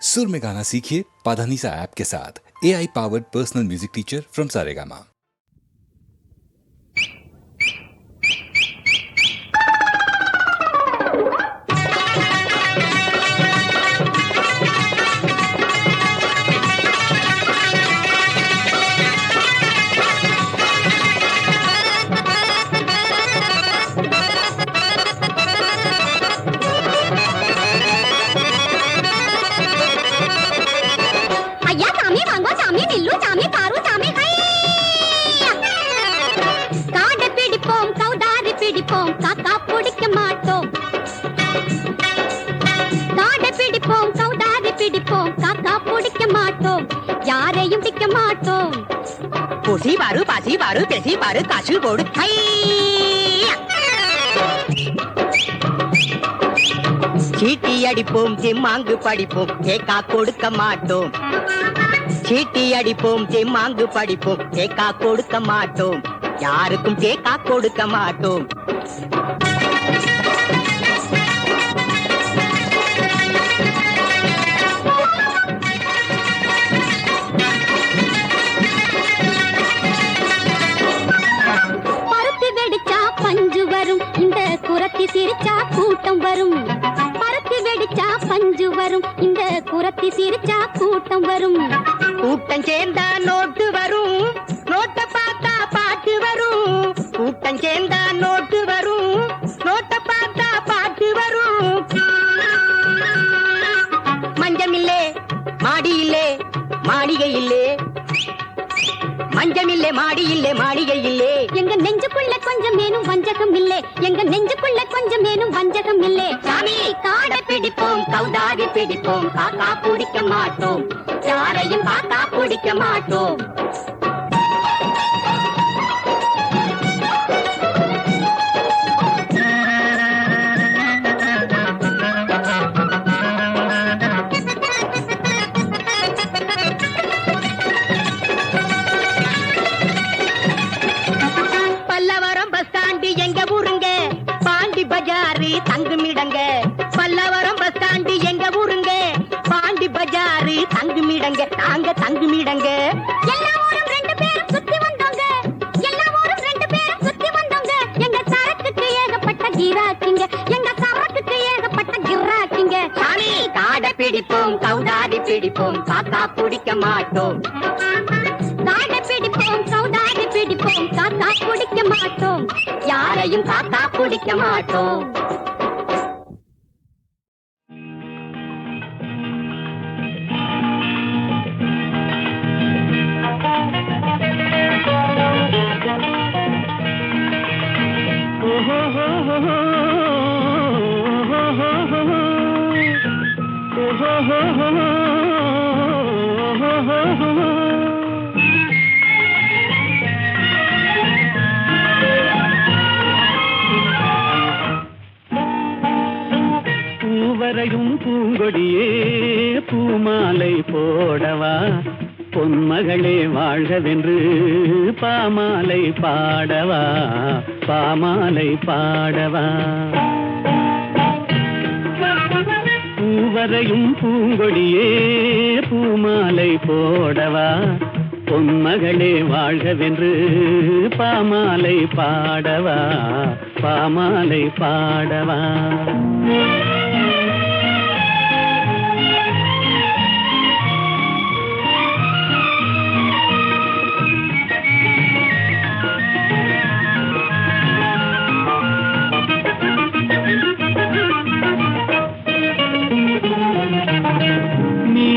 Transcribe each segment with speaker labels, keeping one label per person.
Speaker 1: सुर में गाना सीखिए पाधानीसा ऐप के साथ। AI powered personal music teacher from Saregama.
Speaker 2: யாரையும் பிடிக்க மாட்டோம்.
Speaker 3: பூசி பாரு பாசி பாரு பேசி பாரு காசு போடு. சீட்டி அடிப்போம் திம்மாங்கு படிப்போம் கேக்கா கொடுக்க மாட்டோம். சீட்டி அடிப்போம் திம்மாங்கு படிப்போம் கேக்கா கொடுக்க மாட்டோம். யாருக்கும் கேக்கா கொடுக்க மாட்டோம்.
Speaker 2: இந்த குரத்தி சிரிச்சா கூட்டம் வரும். பருத்தி வெடிச்சா பஞ்சு வரும். இந்த குரத்தி சிரிச்சா கூட்டம் வரும்.
Speaker 3: கூட்டம் சேர்ந்தா நோட்டு வரும். நோட்டை பார்த்தா பாட்டு வரும். கூட்டம் சேர்ந்தா நோட்டு வரும். நோட்டை பார்த்தா பாட்டு வரும். மஞ்சமில்லே மாடி இல்லே மாளிகை இல்லே. மஞ்சமில்லே மாடி இல்லே மாளிகை இல்லே.
Speaker 2: எங்க நெஞ்சுக்குள்ள கொஞ்சம் மேனும் வஞ்சகம் இல்லே. எங்க நெஞ்சுக்குள்ள கொஞ்சம் மேனும் வஞ்சகம் இல்லே.
Speaker 3: சாமி காடை பிடிப்போம் கௌதாரி பிடிப்போம் காக்கா பிடிக்க மாட்டோம். யாரையும் காக்கா பிடிக்க மாட்டோம். தங்குமிடங்க பல்லவரம் பஸ் ஸ்டாண்டு எங்க ஊருங்க. பாண்டி பஜாரு தங்குமிடங்க நாங்க தங்குமிடங்க.
Speaker 2: எல்லா ஊரும் ரெண்டு பேரும் சுத்தி வந்தோங்க. எல்லா ஊரும் ரெண்டு பேரும் சுத்தி வந்தோங்க. எங்க சரக்குக்கு ஏகப்பட்ட கிராக்கிங்க. எங்க சரக்குக்கு ஏகப்பட்ட கிராக்கிங்க.
Speaker 3: சாமி காடை பிடிப்போம் கௌதாரி பிடிப்போம் காக்கா பிடிக்க மாட்டோம்.
Speaker 2: காடை பிடிப்போம் கௌதாரி பிடிப்போம் காக்கா பிடிக்க மாட்டோம்.
Speaker 3: யாரையும் காக்கா பிடிக்க மாட்டோம்.
Speaker 4: பூவரையும் பூங்கொடியே பூமாலை போடவா. பொன்மகளே வாழ்கவென்று பாமாலை பாடவா. பாமாலை பாடவா. பூவரையும் பூங்கொடியே பூமாலை போடவா. பொன்மகளே வாழ்கவென்று பாமாலை பாடவா. பாமாலை பாடவா.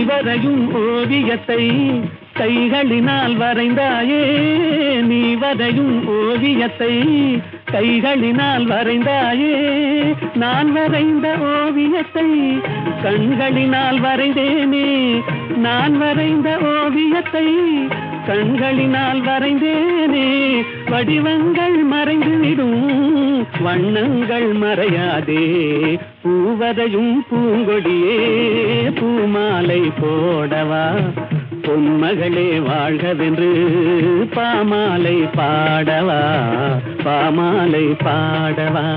Speaker 4: வரையும் ஓவியத்தை கைகளினால் வரைந்தாயே. நீ வரையும் ஓவியத்தை கைகளினால் வரைந்தாயே. நான் வரைந்த ஓவியத்தை கண்களினால் வரைந்தேனே. நான் வரைந்த ஓவியத்தை கண்களினால் வரைந்தேனே. வடிவங்கள் மறைந்துவிடும் வண்ணங்கள் மறையாதே. பூவரையும் பூங்கொடியே பூமாலை போடவா. பொன்மகளே வாழ்கவென்று பாமாலை பாடவா. பாமாலை பாடவா.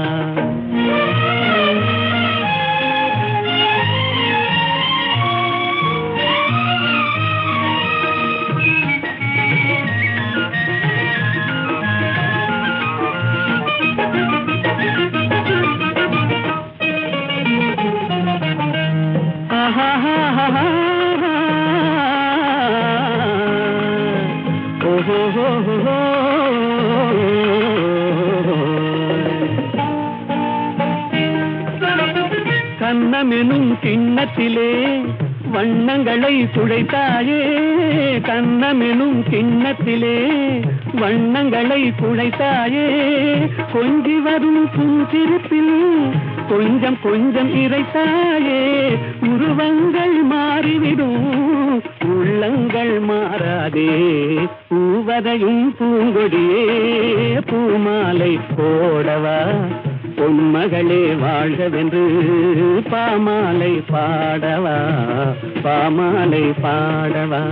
Speaker 4: கண்ணமெனும் கிண்ணத்திலே வண்ணங்களை குழைத்தாயே, கண்ணமெனும் கிண்ணத்திலே வண்ணங்களை குழைத்தாயே, கொஞ்சி வரும் புன்சிரிப்பில் கொஞ்சம் கொஞ்சம் இறைத்தாயே, உருவங்கள் மாறிவிடும் உள்ளங்கள் மாறாதே, பூவதையும் பூங்கொடியே பூமாலை போடவா, பொன்மகளே வாழ்கவென்று பாமாலை பாடவா, பாமாலை பாடவா.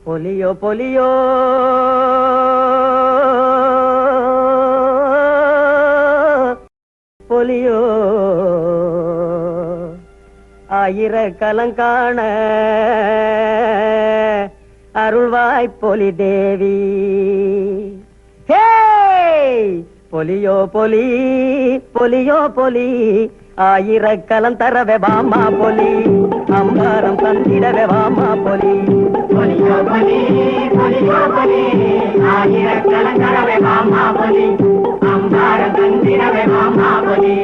Speaker 3: பொலியோ பொலியோ பொலியோ ஆயிரக்கலங்காண அருள்வாய் பொலி தேவி. ஹே பொலியோ பொலி பொலியோ பொலி ஆயிரக்கலம் தரவே வாமா பொலி அம்பாரம் தந்திடவே வாமா பொலி. பொலியோ பொலி பொலியோ பொலி ஆயிரக்கலம் தரவே வாமா பொலி அம்பாரம் தந்திடவே வாமா பொலி.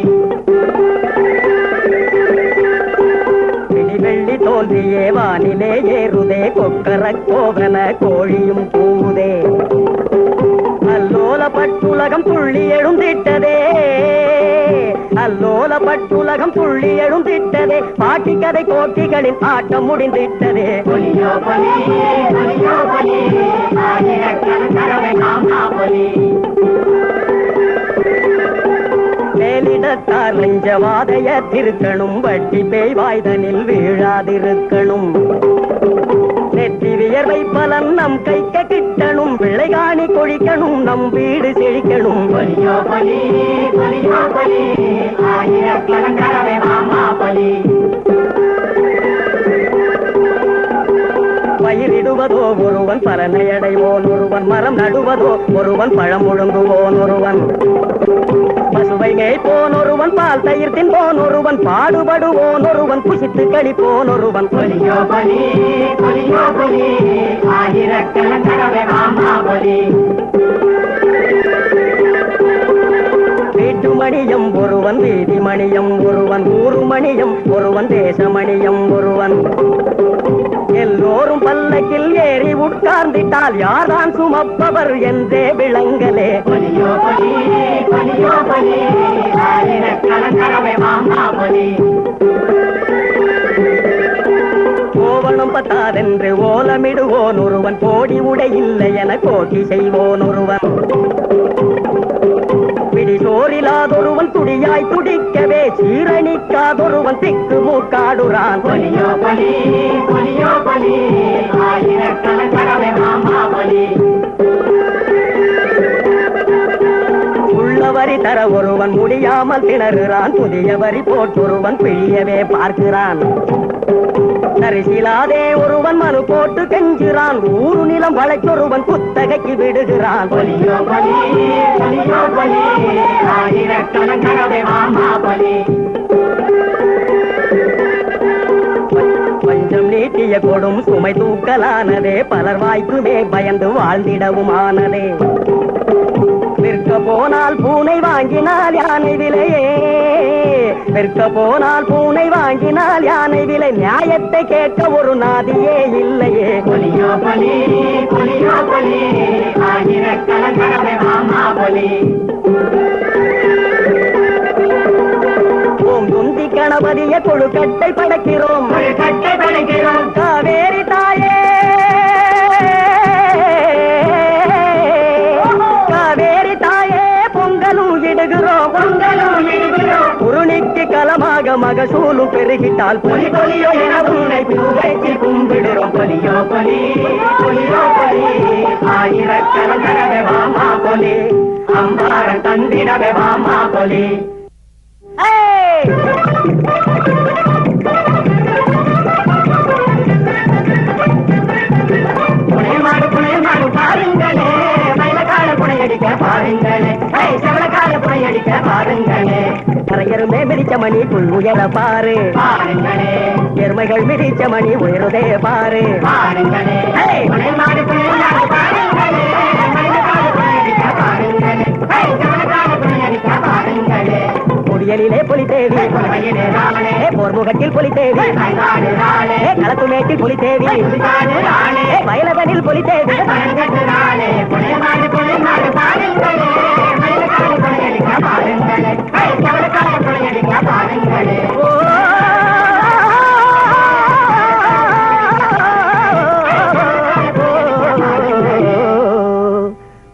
Speaker 3: வெள்ளி தோன்றியே வானிலே ஏறுதே கொக்கர கோவன கோழியும் கூவுதே அல்லோல பட்டுலகம் துள்ளி எழுந்திட்டதே அல்லோல பட்டுலகம் துள்ளி எழுந்திட்டதே பாட்டி கதை கோட்டிகளின் ஆட்டம் முடிந்திட்டதே. பொலியோ பொலி பொலியோ பொலி ஆயிரக்கணக்கரவை மாமா பொலி. மேலிடத்தார் நெஞ்சவாதைய திருக்கணும் வட்டி பேய் வாய்தனில் வீழாதிருக்கணும் நெற்றி வியர்வை பலன் நம் கைக்க கிட்டணும் பிள்ளைகாணி கொழிக்கணும் நம் வீடு செழிக்கணும். பொலியோ பொலி பொலியோ பொலி ஆயிரக்கணக்கரவை மாமா பொலி. பயிரிடுவதோ ஒருவன் பலனை அடைவோன் ஒருவன் மரம் நடுவதோ ஒருவன் பழம் ஒழுங்குவோன் ஒருவன் பசுவை மேய்ப்போன் ஒருவன் பால் தயிர் தின்போன் ஒருவன் பாடுபடுவோன் ஒருவன் புசித்து கழிப்போன் ஒருவன். பொலியோ பொலி பொலியோ பொலி ஆயிரக்கணக்கரவை மாமா பொலி. வீட்டு மணியம் ஒருவன் வீதி மணியம் ஒருவன் ஊரு மணியம் ஒருவன் தேசமணியம் ஒருவன் எல்லோரும் பல்லக்கில் ஏறி உட்கார்ந்திட்டால் யார்தான் சுமப்பவர் என்றே விளங்கலே. பொலியோ பொலி பொலியோ பொலி ஆயிரக்கணக்கரவை மாமா பொலி. கோவணம் பத்தாதென்று ஓலமிடுவோன் ஒருவன் கோடி உடை இல்லை என கோட்டி செய்வோன் ஒருவன் பிடி சோறிலாதொருவன் துடியாய் துடிக்கவே சீரணிக்காதொருவன் திக்கு மூக்காடுறான். பொலியோ பொலி பொலியோ பொலி ஆயிரக்கணக்கரவை மாமா பொலி. உள்ள வரி தர ஒருவன் முடியாமல் திணறுறான் புதிய வரி போட்டொருவன் பிழியவே பார்க்கிறான் தரிசிலாதே ஒருவன் மனு போட்டு கெஞ்சுறான் ஊரு நிலம் வளைச்சொருவன் குத்தகைக்கு விடுகிறான். பொலியோ பொலி பொலியோ பொலி ஆயிரக்கணக்கரவை மாமா பொலி. பஞ்சம் நீட்டிய கொடும் சுமை தூக்கலானதே பலர் வாய்க்குமே பயந்து வாழ்ந்திடவும் ஆனதே விற்க போனால் பூனை வாங்கினால் யானை விலையே விற்க போனால் பூனை வாங்கினால் யானை விலை நியாயத்தை கேட்க ஒரு நாதியே இல்லையே. பொலியோ பொலி பொலியோ பொலி ஆயிரக்கணக்கரவை மாமா பொலி. ஓம் துந்தி கணபதிய கொழுக்கட்டை படைக்கிறோம் கொழுக்கட்டை படைக்கிறோம் காவேரி தாயே காவேரி தாயே பொங்கலும் இடுகிறோம் பொங்கலும் இடுகிறோம் குருணிக்கு கலமாக மகசூலும் பெருகிட்டால் பொலி பொலியோ என உன்னை பூவைக்கு கும்பிடுறோம். பொலியோ பொலி பொலியோ பொலி ஆயிரக்கணக்கரவை மாமா பொலி அம்பாரம் தந்திடவே மாமா பொலி. புனையமாடு பாருங்களே மயிலக்கால புனையடிக்க பாருங்களே செவலக்கால புனையடிக்க பாருங்களே கரையருமே மிதிச்ச மணி புல் உயர பாரு பாருங்களே எருமைகள் மிதிச்ச மணி உயருதே பாரு பாருங்களே புனையமாடு பாருங்களே மயிலக்கால புனையடிக்க பாருங்களே செவலக்கால புனையடிக்க பாருங்களே முடியலிலே புலி தேவி போர்முகத்தில் புலி தேவி களத்துமேட்டில் புலி தேவி வயலதனில் புலி தேவி.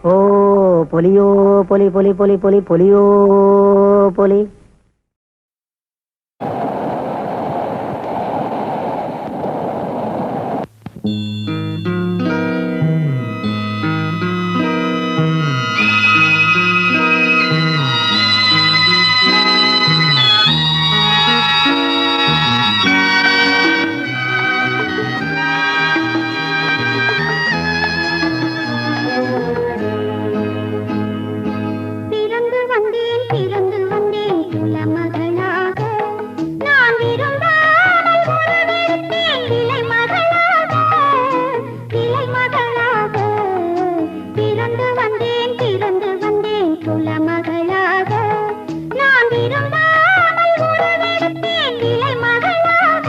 Speaker 3: ஓ பொலியோ பொலி பொலி பொலி பொலி பொலியோ பொலி.
Speaker 2: பிறந்து வந்தேன் குலமகளாக நான் விரும்பாமல் உருவெடுத்தேன் விலை மகளாக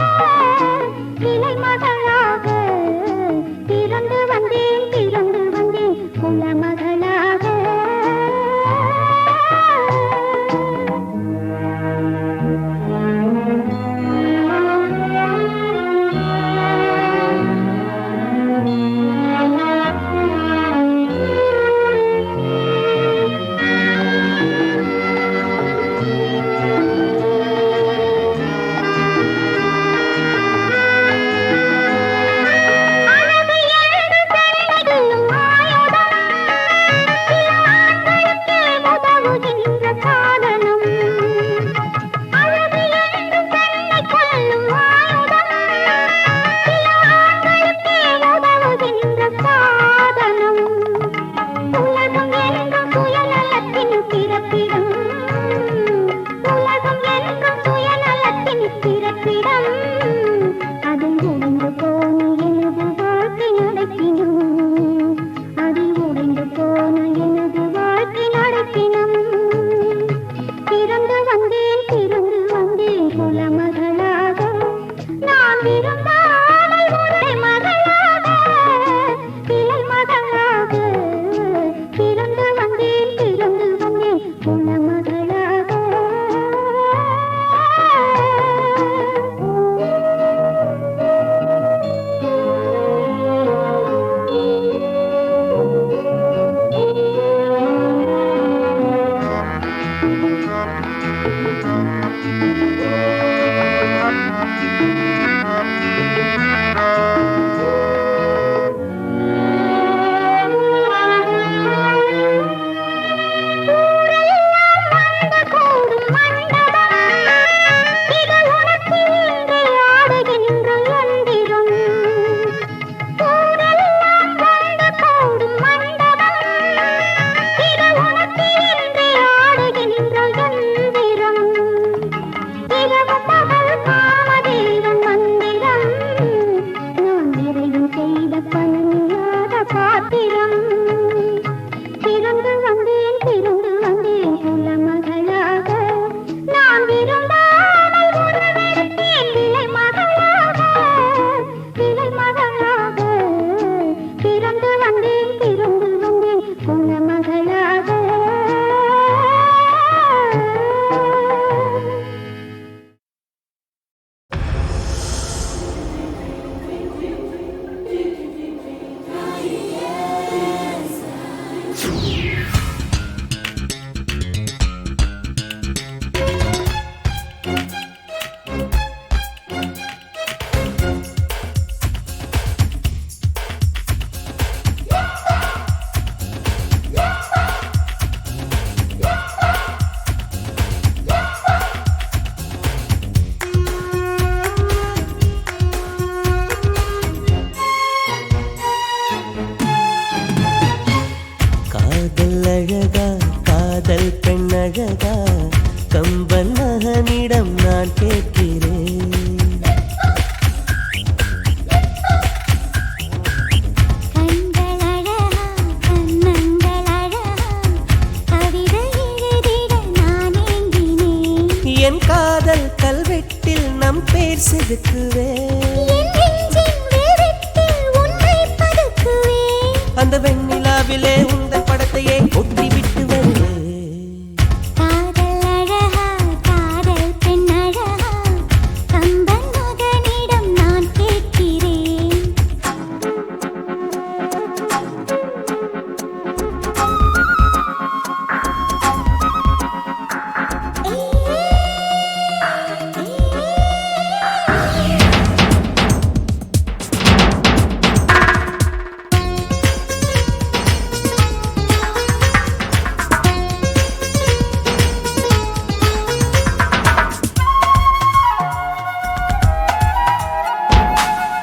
Speaker 2: பிறந்து வந்தேன் குலமகளாக
Speaker 5: அந்த வெண்ணிலாவிலே உந்தன் படத்தையே ஒட்டி விட்டு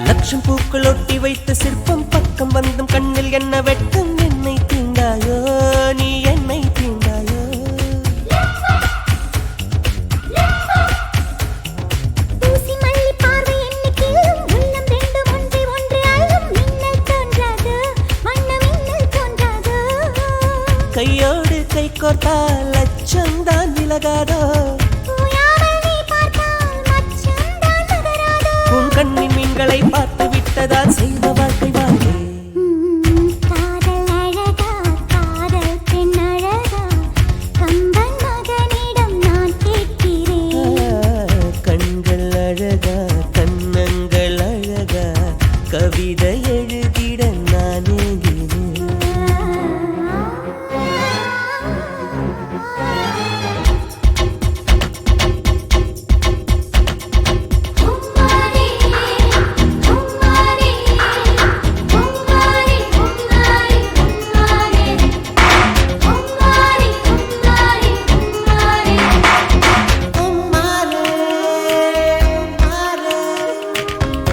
Speaker 5: லட்சம் பூக்கள் ஒட்டி வைத்த சிற்பம் பக்கம் வந்தும் கண்ணில் என்ன வெட்கம் என்னை தீண்டாயோ நீ என்னை தீண்டாயோ
Speaker 2: ஊசி மல்லி பார்வை என்னைக்கு உள்ளம் ரெண்டு ஒன்று ஒன்று அழும் மின்னல் தோன்றாது வண்ண மின்னல் தோன்றாது
Speaker 5: கோர்த்தால் லட்சம்தான் விலகாதோ
Speaker 2: ஓயாமல் நீ பார்த்தால் மச்சம்தான் நகராதோ
Speaker 5: உன் கண்ணின் மீன்களை பார்த்து விட்டதால் செய்த வாழ்க்கை வாழ்க்கை
Speaker 2: காதல் அழகா காதல் பெண் அழகா கம்பன் மகனிடம் நான் கேட்கிறேன்
Speaker 5: கண்கள் அழகா கண்ணங்கள் அழகா கவிதை எழுதிட நான் ஏங்கினேன்
Speaker 2: உம்மாரே உம்மாரே உம்மாரே உம்மாரே உம்மாரே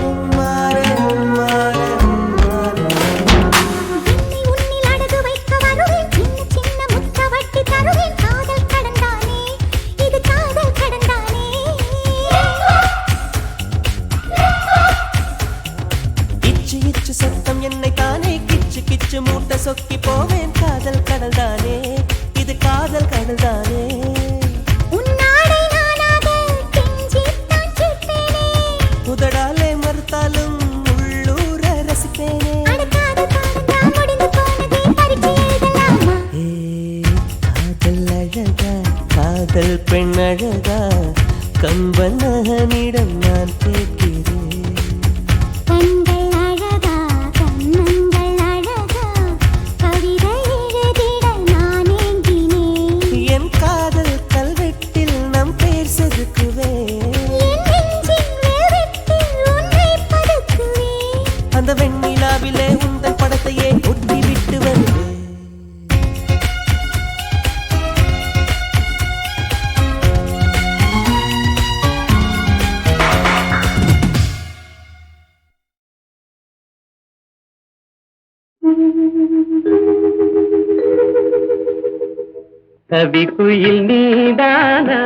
Speaker 2: உம்மாரே உம்மாரே என்னை உன்னில் அடகு வைக்க வருவேன் சின்ன சின்ன முத்த வட்டி தருவேன் காதல் கடந்தானே இது காதல் கடந்தானே
Speaker 5: இச்சு இச்சு சத்தம் என்னை தானே கிச்சு கிச்சு மூட்டை சொக்கி போவேன் காதல் கடல் தானே இது காதல் கடல் தானே
Speaker 2: உன்னாடை நானாக கெஞ்சித்தான் கேட்பேனே
Speaker 5: உதடாலே மறுத்தாலும் உள்ளூர ரசிப்பேனே
Speaker 2: அடக்காத காலந்தான் முடிந்து போனதே பரீட்சை எழுதலாமா
Speaker 5: ஏ, காதல் அழகா காதல் பெண் அழகா கம்பனகனிடம் நான் கேட்கிறேன்
Speaker 2: கண்கள் அழகா கண்ணங்கள் அழகா கவிதை எழுதிட நான் ஏங்கினேன்
Speaker 5: என் காதல் கல்வெட்டில் நம் பேர் செதுக்குவேன்
Speaker 2: என் நெஞ்சின் வேவெட்டில் உன்னை படுத்துவேன்
Speaker 5: அந்த வெண்ணிலாவிலே உந்தன் படத்தையே ஒட்டி விட்டு வருவேன்
Speaker 4: கவி குயில் நீதானா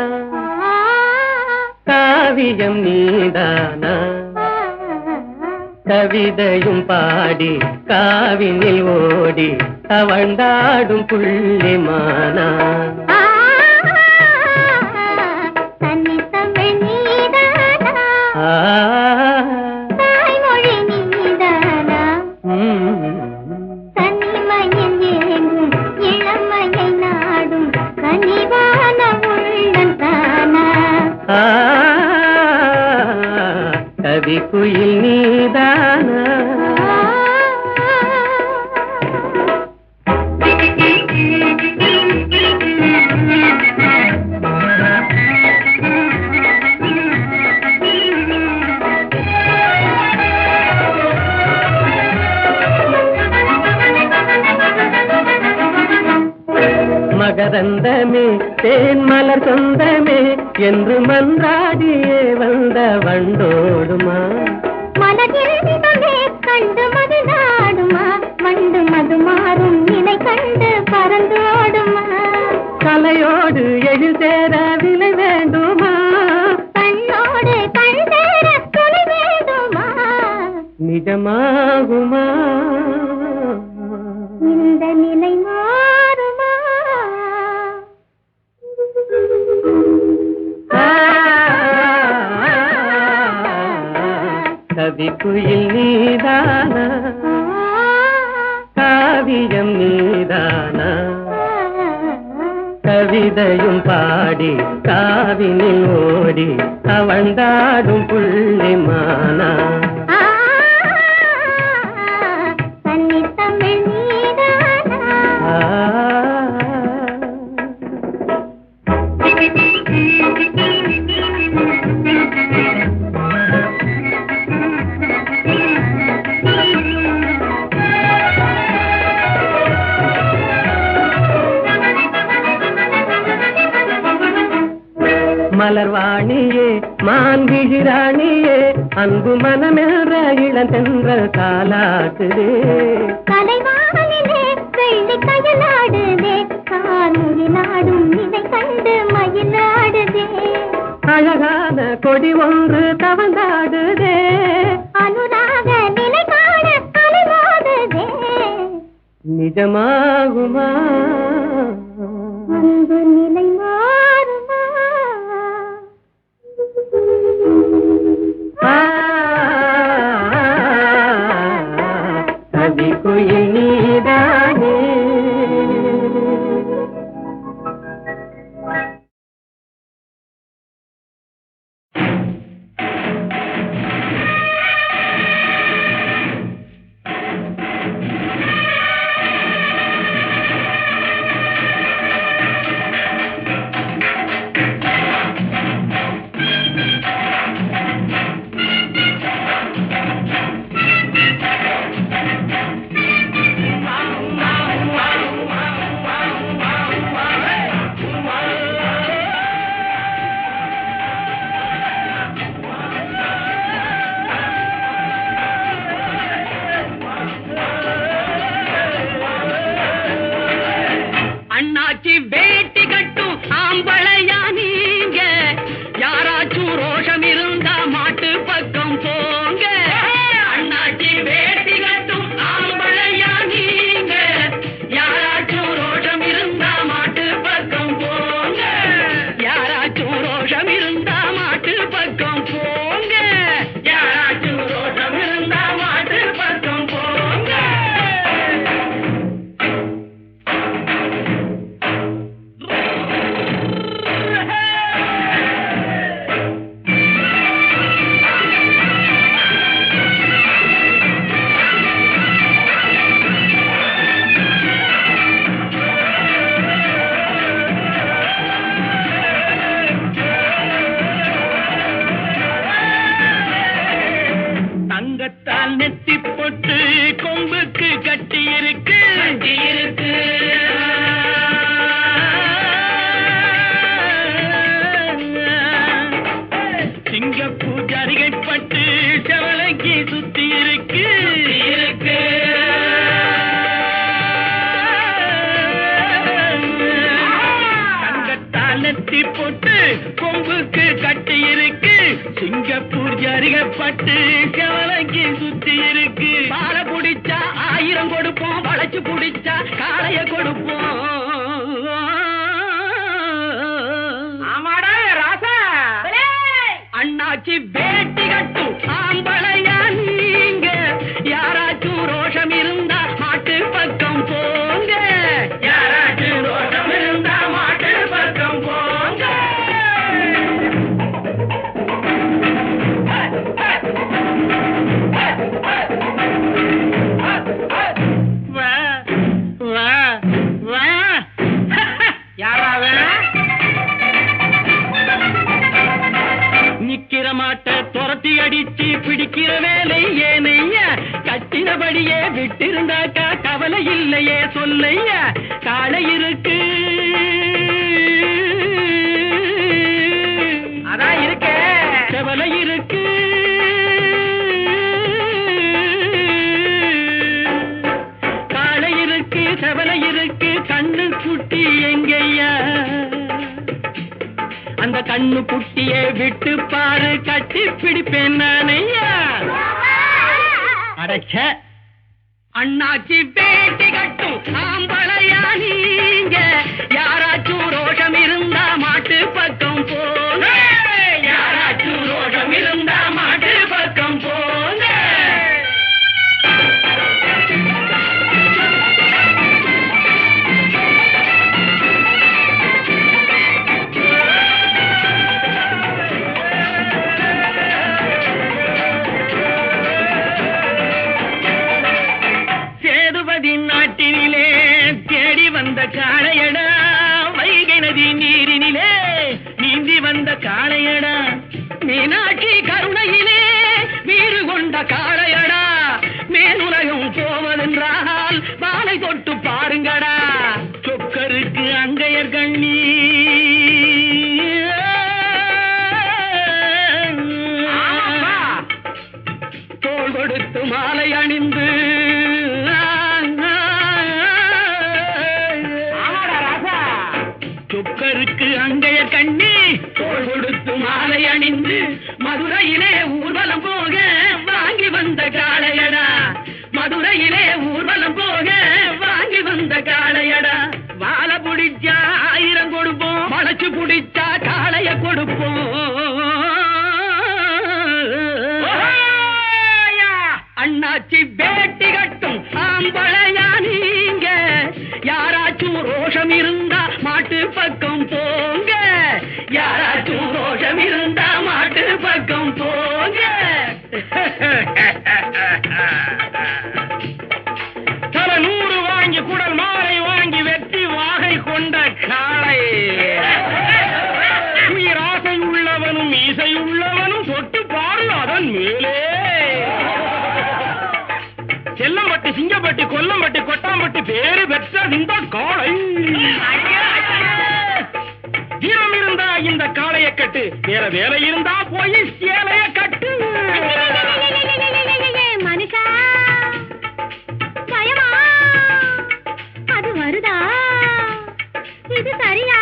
Speaker 4: காவியம் நீதானா கவிதையும் பாடி காவினில் ஓடி தவழ்ந்தாடும் புள்ளிமானா
Speaker 2: தன்னை தமிழ் நீதானா
Speaker 4: ஆ,
Speaker 2: தாய்மொழி நீதானா தனிமையில் ஏங்கும் இளமையை நாடும் கனிவான உள்ளம் தானா
Speaker 4: ஆ, கவி குயில் நீதானா மகரந்தமே தேன் மலர் சொந்தமே என்று மன்றாடியே வந்த வண்டோடுமா
Speaker 2: மனதில் நிலவே கண்டு மது நாடுமா மண்டு மது மாறும் நிலை கண்டு பறந்தோடுமா
Speaker 4: கலையோடு எழில் சேர விலை வேண்டுமா
Speaker 2: கண்ணோடு கண் சேர துணை வேண்டுமா
Speaker 4: நிஜமாகுமா
Speaker 2: இந்த நிலை மாறுமா
Speaker 4: கவி குயில் நீதானா காவியம் நீதானா கவிதையும் பாடி காவினில் ஓடி தவழ்ந்தாடும் புள்ளிமானா
Speaker 2: தன்னை தமிழ் நீதானா
Speaker 4: ஆ, மலர்வாணியே மான்விழிராணியே அன்பு மனமென்ற இளந்தென்றல் காலாக்குதே
Speaker 2: கலைவானிலே வெள்ளி கயலாடுதே கார்முகி நாடும் இதை கண்டு மயிலாடுதே
Speaker 4: அழகான கொடி ஒன்று தவந்தாடுதே
Speaker 2: அனுராக நிலை காண அலைவாடுதே
Speaker 4: நிஜமாகுமா
Speaker 2: அன்பு நிலை மாறுமா
Speaker 4: கவி குயில் நீதானே அண்ணாச்சி வேட்டி கட்டும் ஆம்பளையா நீங்க யாராச்சும் ரோஷம் இருந்தா மாட்டு பக்கம் போங்க அண்ணாச்சி வேட்டி கட்டும் ஆம்பளையா நீங்க யாராச்சும் ரோஷம் இருந்தா மாட்டு பக்கம் போங்க யாராச்சும் ரோஷம் இருந்தா மாட்டு பக்கம் போங்க யாராச்சும் ரோஷம் இருந்தா மாட்டு பக்கம் போங்க தங்கத்தால் நெத்தி போட்டு கொம்புக்கு கட்டி இருக்கு சிங்கப்பூர் ஜரிகைப்பட்டு செவலைக்கு சுத்தி இருக்கு தங்கத்தால் நெத்தி போட்டு கொம்புக்கு கட்டி இருக்கு சிங்கப்பூர் ஜரிகைப்பட்டு செவலைக்கு சுத்தி இருக்கு பாலை குடிச்சா 1000 கொடுப்போம் வளைச்சு குடிச்சா காளைய கொடுப்போம் ஆமாடா ராசா அண்ணாச்சி வேட்டி கட்டும் ஆம்பளையா நீங்க யாராச்சும் ரோஷம் இருந்தா மாட்டு பக்கம் போங்க யாராச்சும் ரோஷம் இருந்தா மாட்டு பக்கம் போங்க வா வா வா யாராவ நிக்கிற மாட்ட துரத்தி அடிச்சு பிடிக்கிற வேலை ஏனையா கட்டினபடியே விட்டிருந்தாக்கா கவலை இல்லையே சொல்லையா காளை இருக்கு அதான் இருக்க கவலை இருக்கு காளை இருக்கு செவலை இருக்கு கண்ணு குட்டி எங்கய்யா அந்த கண்ணு குட்டியை விட்டு பாரு கட்டி பிடிப்பேன் நானையா அடைச்ச அண்ணாச்சி வேட்டி கட்டும் ஆம்பளையா நீங்க யாராச்சும் ரோஷம் இருந்தா மாட்டு பக்கம் போங்க யாராச்சும் ரோஷம் இருந்தா மாட்டு பக்கம் போங்க நாட்டினிலே தேடி வந்த காளையடா வைகை நதி நீரினிலே நீந்தி வந்த காளையடா மீனாட்சி கருணையிலே வீறு கொண்ட காளையடா மேலுலகம் போவதென்றால் பாலை தொட்டு பாருங்கடா சொக்கருக்கு அங்கையர் கண்ணி தோள் கொடுத்து மாலை அணிந்து சொக்கருக்கு அங்கைய கண்ணி தோள் கொடுத்து மாலை அணிந்து மதுரையிலே ஊர்வலம் போக வாங்கி வந்த காளையடா மதுரையிலே ஊர்வலம் போக வாங்கி கடிச்சு புடிச்சா காளைய கொடுப்போம். அண்ணாச்சி வேட்டி கட்டும் ஆம்பளையா நீங்க, யாராச்சும் ரோஷம் இருந்தா மாட்டு பக்கம் போங்க, யாராச்சும் ரோஷம் இருந்தா மாட்டு பக்கம் போங்க. தல 100 வாங்கி குடல் மாலை வாங்கி வெட்டி வாகை கொண்ட காளை, உயிராசை உள்ளவனும் இசை உள்ளவனும் தொட்டு பாரு அதன் மேலே. செல்லம்பட்டி சிங்கப்பட்டி கொல்லம்பட்டி கொட்டாம்பட்டி பேரு பெற்ற இந்த காளை, வீரம் இருந்தா இந்த காளைய கட்டு, வேற வேலை இருந்தா போய் சேலைய கட்டு.
Speaker 2: மனுஷா பயமா அது வருதா, இது சரியா?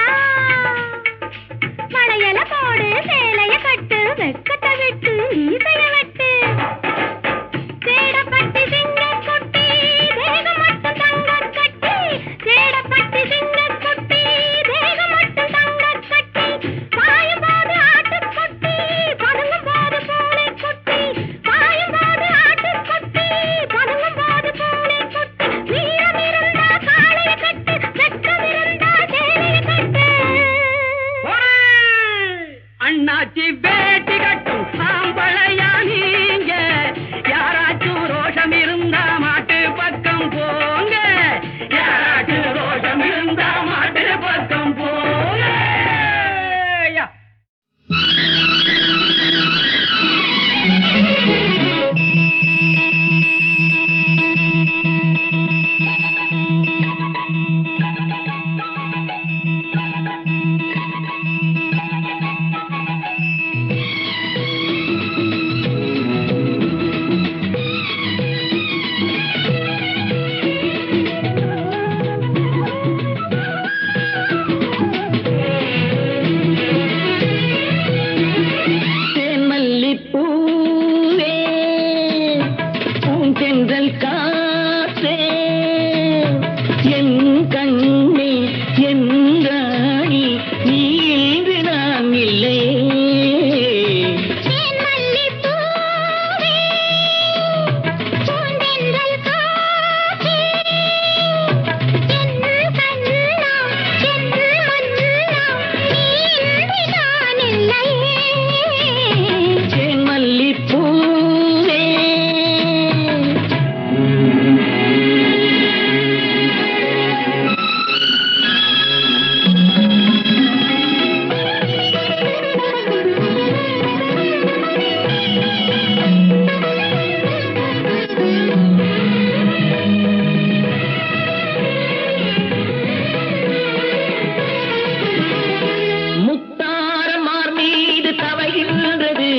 Speaker 2: மழையில போடு சேலைய கட்டு, வெக்கத்தை விட்டு ஈசைய வெட்டு. சேடப்பட்டி சிங்க குட்டி தேகம் மட்டும் தங்க கட்டி, சேடப்பட்டி சிங்க குட்டி தேகம் மட்டும் தங்க கட்டி. பாயும் போது ஆட்டுக்குட்டி பதுங்கும் போது பூனை குட்டி, பாயும் போது ஆட்டுக்குட்டி பதுங்கும் போது பூனை குட்டி. வீரம் இருந்தா காளைய கட்டு, வெட்கம் இருந்தா சேலைய கட்டு.
Speaker 4: அண்ணாச்சி வேட்டி கட்டும் ஆம்பளையா நீங்க, யாராச்சும் ரோஷம் இருந்தா மாட்டு பக்கம் போங்க, யாராச்சும் ரோஷம் இருந்தா மாட்டு பக்கம் போங்க. தேன்மல்லிப்பூவே பூந்தென்றல் காற்றே, என் கண்ணே என் ராணி, நீ இன்று நான் இல்லையே.
Speaker 2: தேன்மல்லிப்பூவே பூந்தென்றல் காற்றே, என் கண்ணா என் மன்னா, நீ இன்றி நான் இல்லையே.
Speaker 4: தேன்மல்லிப்பூவே முத்தாரமார் மீது தவைகின்றது,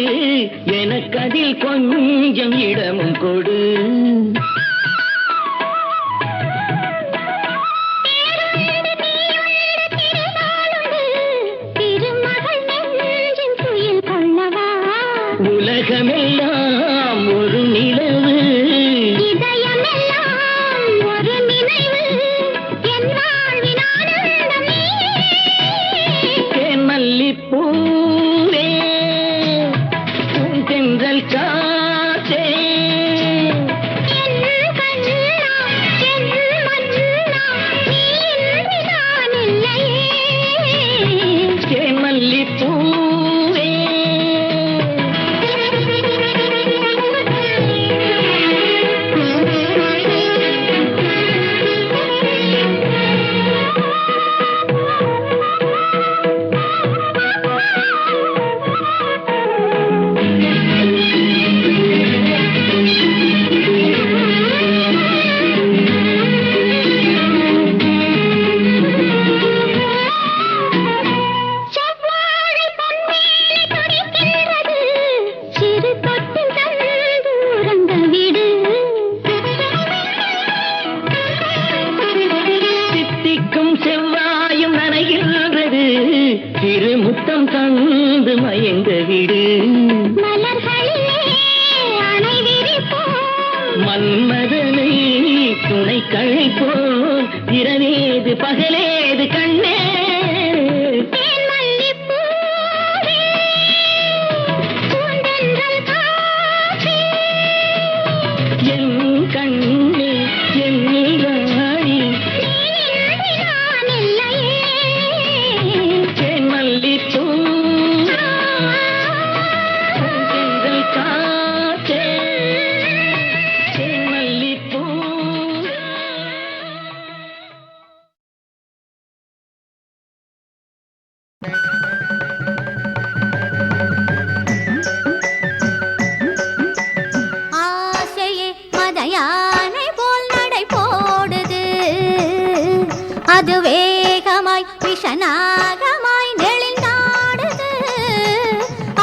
Speaker 4: எனக்கு அதில் கொஞ்சம் இடமும் கொடு.
Speaker 2: திருமகள் நெஞ்சின் துயில் கொள்ளவா,
Speaker 4: உலகமெல்லாம் ஒரு நிலவு,
Speaker 2: இதயமெல்லாம் ஒரு நினைவு, என் வாழ்வின் ஆனந்தமே.
Speaker 4: தேன்மல்லிப்பூவே பூந்தென்றல் காற்றே,
Speaker 2: என் கண்ணா என் மன்னா, நீ இன்றி நான் இல்லையே.
Speaker 4: தேன்மல்லிப்பூவே
Speaker 2: செவ்வாழை பொன்மேனி துடிக்கின்றது, சிறு தொட்டில் தந்து உறங்க விடு.
Speaker 4: சித்திக்கும் செவ்வாயும் நனைகின்றது, திருமுத்தம் தந்து மயங்க விடு.
Speaker 2: மலர்களிலே அணை விரிப்போம்,
Speaker 4: மன்மதனை துணை கழைப்போம், இரவேது பகலேது கண்ணே.
Speaker 2: தேன்மல்லிப்பூவே அது வேகமாய் விஷநாகமாய் நெளிந்தாடுது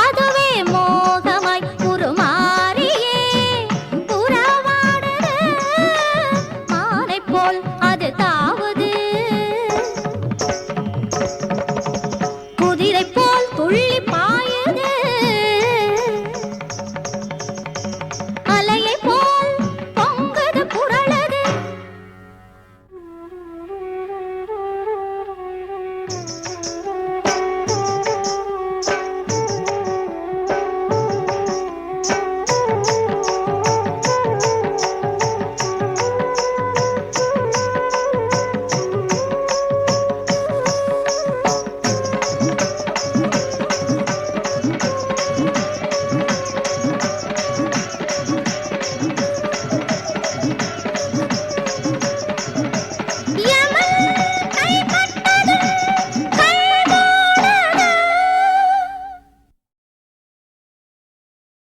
Speaker 2: அதுவே மோகமாய் உருமாறியே உறவாடுது மானை போல்